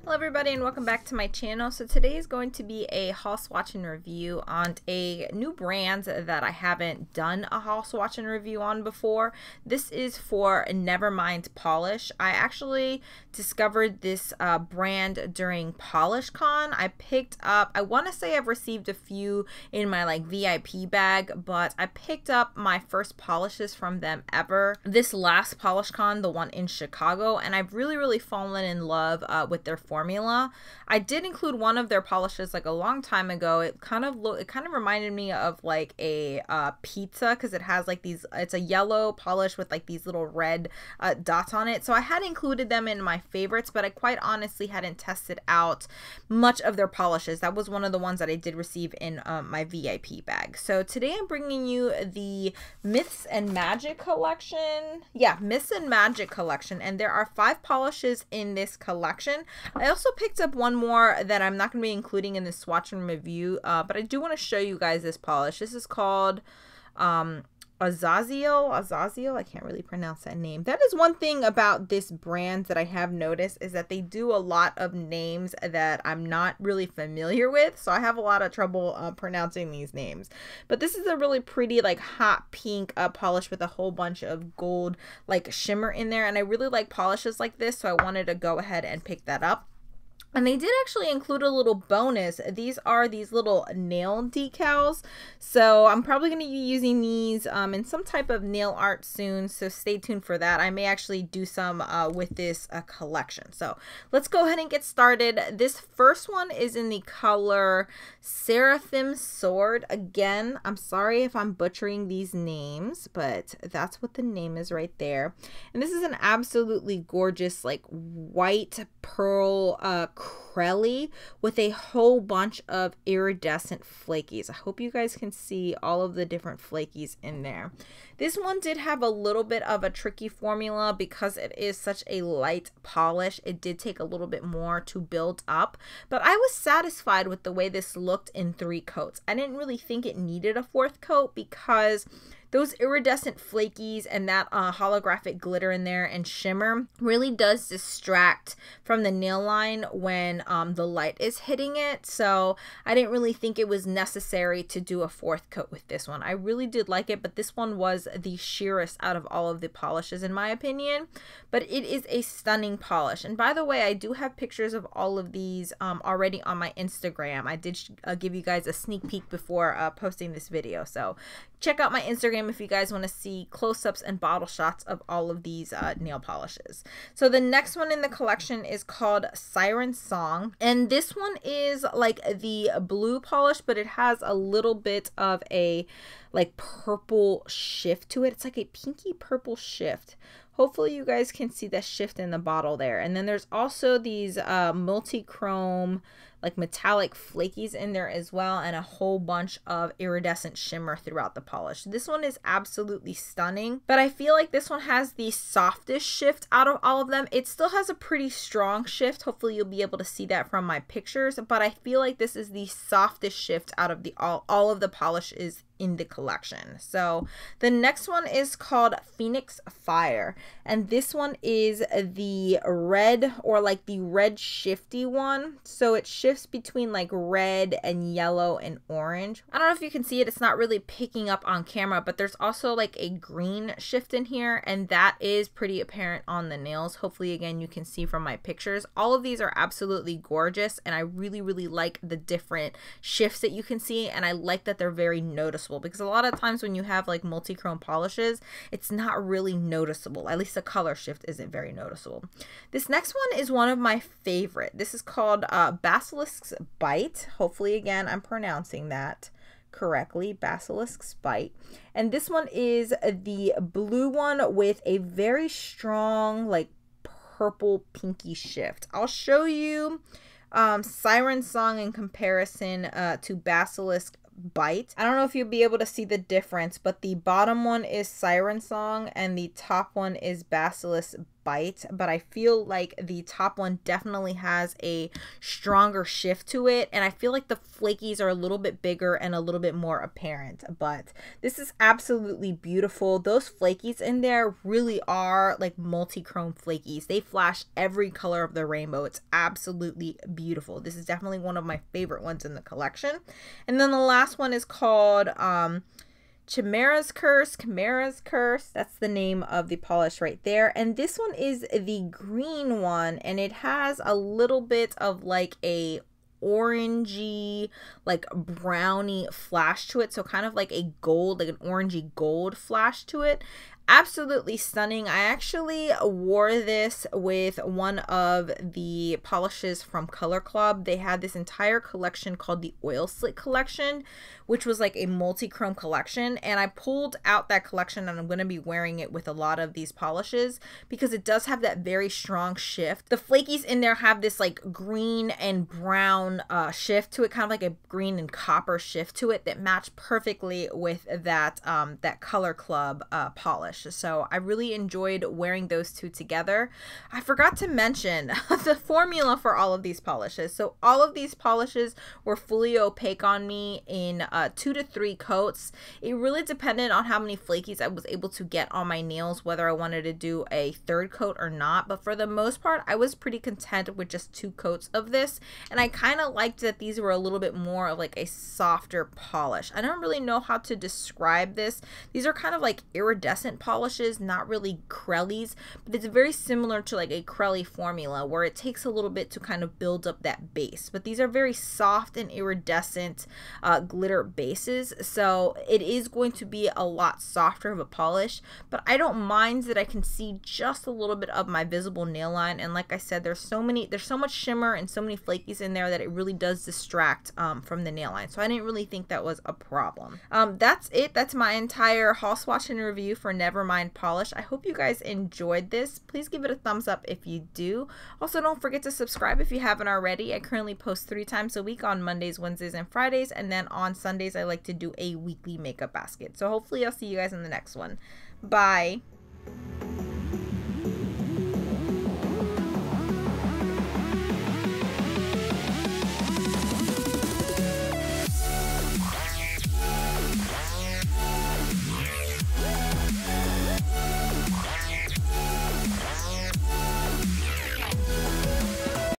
Hello everybody and welcome back to my channel. So today is going to be a haul swatch and review on a new brand that I haven't done a haul swatch and review on before. This is for Nevermind polish. I actually discovered this brand during PolishCon. I picked up, I want to say I've received a few in my like VIP bag, but I picked up my first polishes from them ever this last PolishCon, the one in Chicago, and I've really fallen in love with their formula. I did include one of their polishes like a long time ago. It kind of reminded me of like a pizza, because it has like these, it's a yellow polish with like these little red dots on it. So I had included them in my favorites, but I quite honestly hadn't tested out much of their polishes. That was one of the ones that I did receive in my VIP bag. So today I'm bringing you the Myths and Magic collection. Yeah, Myths and Magic collection, and there are 5 polishes in this collection. I also picked up one more that I'm not going to be including in this swatch and review, but I do want to show you guys this polish. This is called Azazel. I can't really pronounce that name. That is one thing about this brand that I have noticed, is that they do a lot of names that I'm not really familiar with, so I have a lot of trouble pronouncing these names. But this is a really pretty like hot pink polish with a whole bunch of gold like shimmer in there, and I really like polishes like this, so I wanted to go ahead and pick that up. And they did actually include a little bonus. These are these little nail decals. So I'm probably going to be using these in some type of nail art soon. So stay tuned for that. I may actually do some with this collection. So let's go ahead and get started. This first one is in the color Seraphim Sword. Again, I'm sorry if I'm butchering these names, but that's what the name is right there. And this is an absolutely gorgeous like white pearl crelly with a whole bunch of iridescent flakies. I hope you guys can see all of the different flakies in there. This one did have a little bit of a tricky formula because it is such a light polish. It did take a little bit more to build up, but I was satisfied with the way this looked in 3 coats. I didn't really think it needed a 4th coat because those iridescent flakies and that holographic glitter in there and shimmer really does distract from the nail line when the light is hitting it. So I didn't really think it was necessary to do a 4th coat with this one. I really did like it, but this one was the sheerest out of all of the polishes in my opinion. But it is a stunning polish. And by the way, I do have pictures of all of these already on my Instagram. I did give you guys a sneak peek before posting this video. So check out my Instagram if you guys want to see close-ups and bottle shots of all of these nail polishes. So the next one in the collection is called Siren Song, and this one is like the blue polish, but it has a little bit of a like purple shift to it. It's like a pinky purple shift. Hopefully you guys can see that shift in the bottle there. And then there's also these multi-chrome like metallic flakies in there as well, and a whole bunch of iridescent shimmer throughout the polish. This one is absolutely stunning, but I feel like this one has the softest shift out of all of them. It still has a pretty strong shift. Hopefully you'll be able to see that from my pictures, but I feel like this is the softest shift out of the all of the polishes in the collection. So the next one is called Phoenix Fire, and this one is the red, or like the red shifty one. So it shifts between like red and yellow and orange. I don't know if you can see it, it's not really picking up on camera, but there's also like a green shift in here, and that is pretty apparent on the nails. Hopefully again you can see from my pictures. All of these are absolutely gorgeous, and I really like the different shifts that you can see, and I like that they're very noticeable, because a lot of times when you have like multi-chrome polishes, it's not really noticeable. At least the color shift isn't very noticeable. This next one is one of my favorite. This is called Basilisk's Bite. Hopefully again I'm pronouncing that correctly, Basilisk's Bite. And this one is the blue one with a very strong like purple pinky shift. I'll show you Siren Song in comparison to Basilisk Bite. I don't know if you'll be able to see the difference, but the bottom one is Siren Song and the top one is Basilisk bite, but I feel like the top one definitely has a stronger shift to it, and I feel like the flakies are a little bit bigger and a little bit more apparent. But this is absolutely beautiful. Those flakies in there really are like multi-chrome flakies. They flash every color of the rainbow. It's absolutely beautiful. This is definitely one of my favorite ones in the collection. And then the last one is called Chimera's Curse. That's the name of the polish right there. And this one is the green one, and it has a little bit of like a orangey, like brownie flash to it. So kind of like a gold, like an orangey gold flash to it. Absolutely stunning. I actually wore this with one of the polishes from Color Club. They had this entire collection called the Oil Slick collection, which was like a multi-chrome collection, and I pulled out that collection and I'm going to be wearing it with a lot of these polishes because it does have that very strong shift. The flakies in there have this like green and brown shift to it, kind of like a green and copper shift to it that match perfectly with that that Color Club polish. So I really enjoyed wearing those two together. I forgot to mention the formula for all of these polishes. So all of these polishes were fully opaque on me in 2 to 3 coats. It really depended on how many flakies I was able to get on my nails, whether I wanted to do a 3rd coat or not. But for the most part, I was pretty content with just 2 coats of this. And I kind of liked that these were a little bit more of like a softer polish. I don't really know how to describe this. These are kind of like iridescent polishes, not really crellies, but it's very similar to like a crelly formula where it takes a little bit to kind of build up that base. But these are very soft and iridescent glitter bases, so it is going to be a lot softer of a polish, but I don't mind that I can see just a little bit of my visible nail line. And like I said, there's so much shimmer and so many flakies in there that it really does distract from the nail line, so I didn't really think that was a problem. That's it. That's my entire haul, swatch, and review for Nevermind polish. I hope you guys enjoyed this. Please give it a thumbs up if you do. Also, don't forget to subscribe if you haven't already. I currently post 3 times a week on Mondays, Wednesdays, and Fridays, and then on Sundays I like to do a weekly makeup basket. So hopefully I'll see you guys in the next one. Bye.